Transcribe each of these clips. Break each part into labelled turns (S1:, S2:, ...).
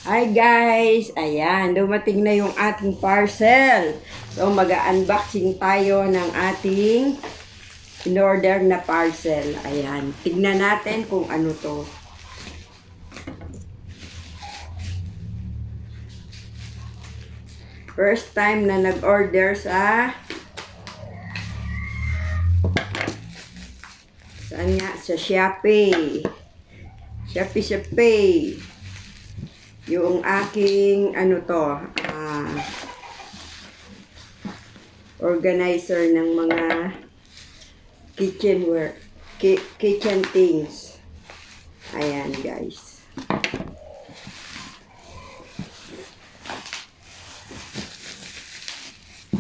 S1: Hi guys! Ayan, dumating na yung ating parcel. So, mag-unboxing tayo ng ating in-order na parcel. Ayan, tignan natin kung ano to. First time na nag-order sa... Saan nga? Sa Shopee. Shopee. Yung aking organizer ng mga kitchenware, kitchen things. Ayan guys.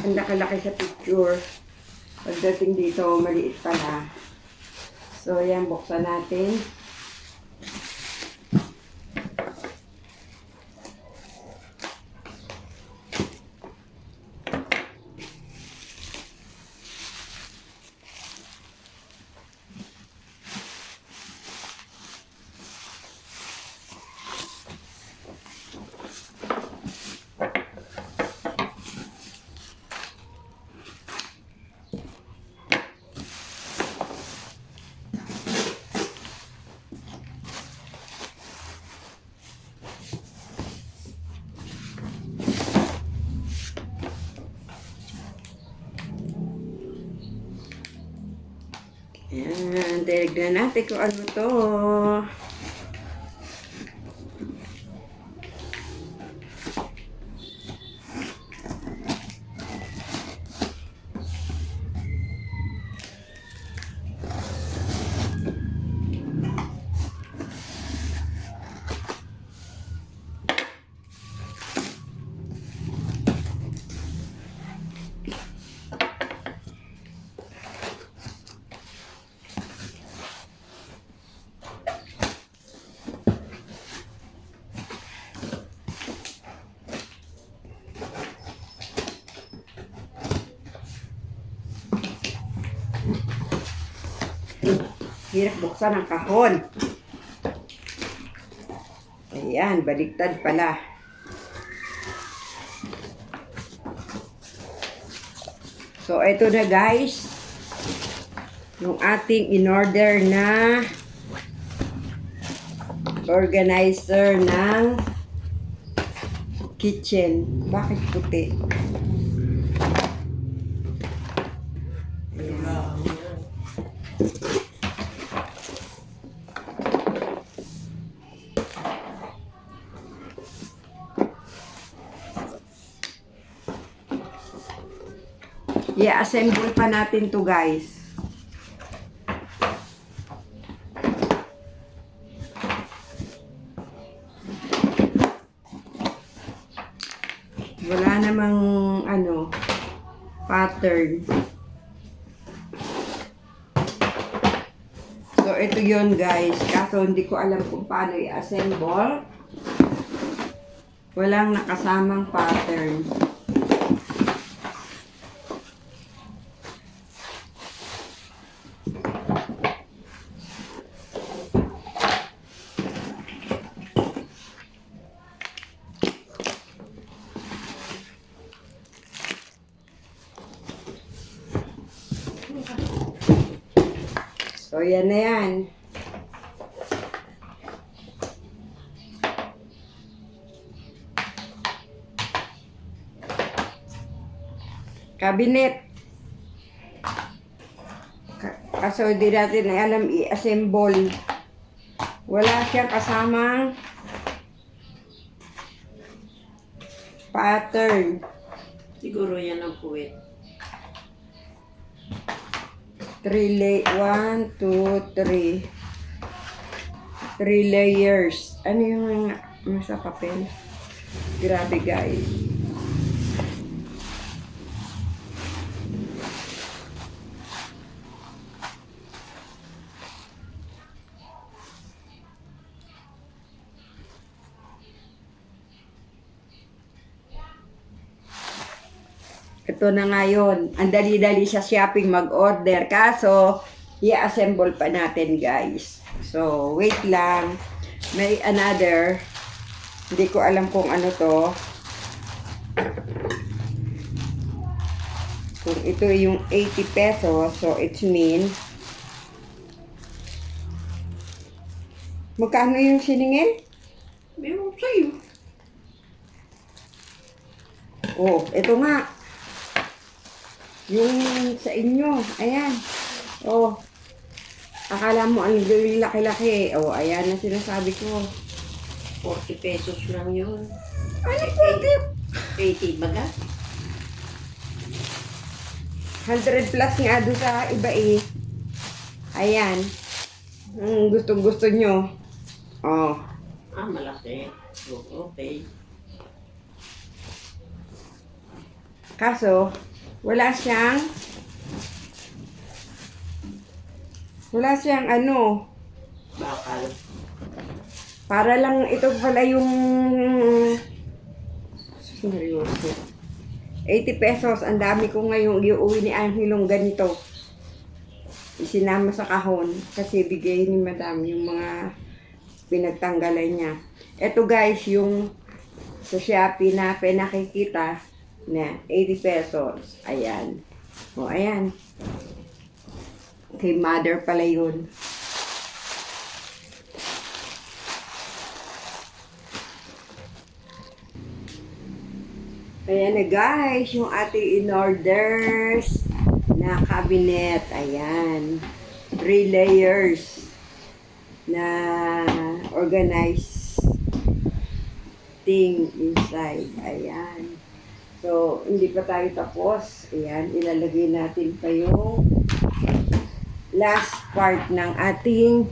S1: Ang laki-laki sa picture. Pagdating dito, maliit pala. So, ayan, buksan natin. Ayan, tignan natin kung ano to. Hirap buksan ang kahon. Ayan, baliktad pala. So, ito na guys. Yung ating in-order na organizer ng kitchen. Bakit puti? I-assemble pa natin to guys. Wala namang pattern. So ito yon guys. Kaso hindi ko alam kung paano i-assemble. Walang nakasamang pattern. So, yan na yan. Cabinet. Kaso hindi natin alam i-assemble. Wala siyang kasamang pattern.
S2: Siguro yan ang puwet.
S1: 1, 2, 3. 3 layers. Ano yung sa papel? Grabe guys. Ito na nga yun. Ang dali-dali sa shopping mag-order. Kaso, i-assemble pa natin guys. So, wait lang. May another Hindi ko alam kung ano to. Kung ito yung 80 pesos, so it mean magkano yung siningil?
S2: Meron sa'yo.
S1: Oh, ito nga. Yung sa inyo. Ayan. Oh. Akala mo ang laki-laki. Oh, ayan na sinasabi ko.
S2: 40 pesos lang yun.
S1: Ano
S2: 80 baga?
S1: 100 plus nga doon sa iba eh. Ayan. Gustong-gusto nyo. Oh.
S2: Ah, malaki. So, okay.
S1: Kaso, wala siyang ano.
S2: Bakal.
S1: Para lang ito pala yung seryoso. 80 pesos. Ang dami ko ngayong iuwi ni Angelong ganito. Isinama sa kahon kasi bigay ni Madam yung mga pinagtanggalan niya. Ito guys, yung sa Shopee na pinakikita na 80 pesos. Ayan. O, ayan. Kay mother pala yun. Ayan na guys, yung ating in-orders na cabinet. Ayan. 3 layers na organized thing inside. Ayan. So, hindi pa tayo tapos. Ayan, ilalagay natin pa yung last part ng ating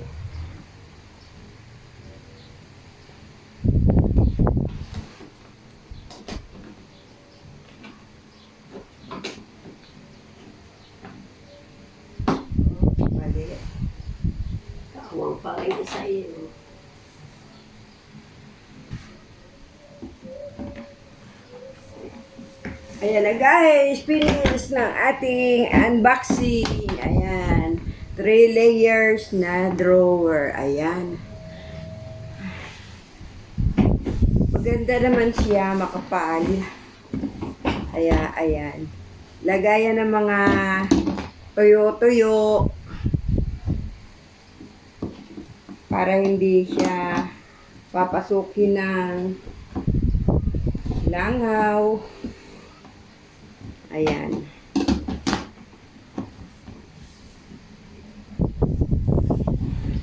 S1: mali.
S2: Kawang pa rin sa'yo.
S1: Ayan na guys, finish ng ating unboxing. Ayan, 3 layers na drawer. Ayan. Maganda naman siya, makapal. Ayan. Lagayan ng mga tuyo-tuyo. Para hindi siya papasukin ng langaw. Ayan.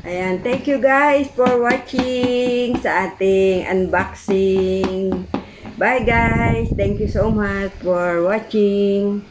S1: Ayan. Thank you guys for watching sa ating unboxing. Bye guys. Thank you so much for watching.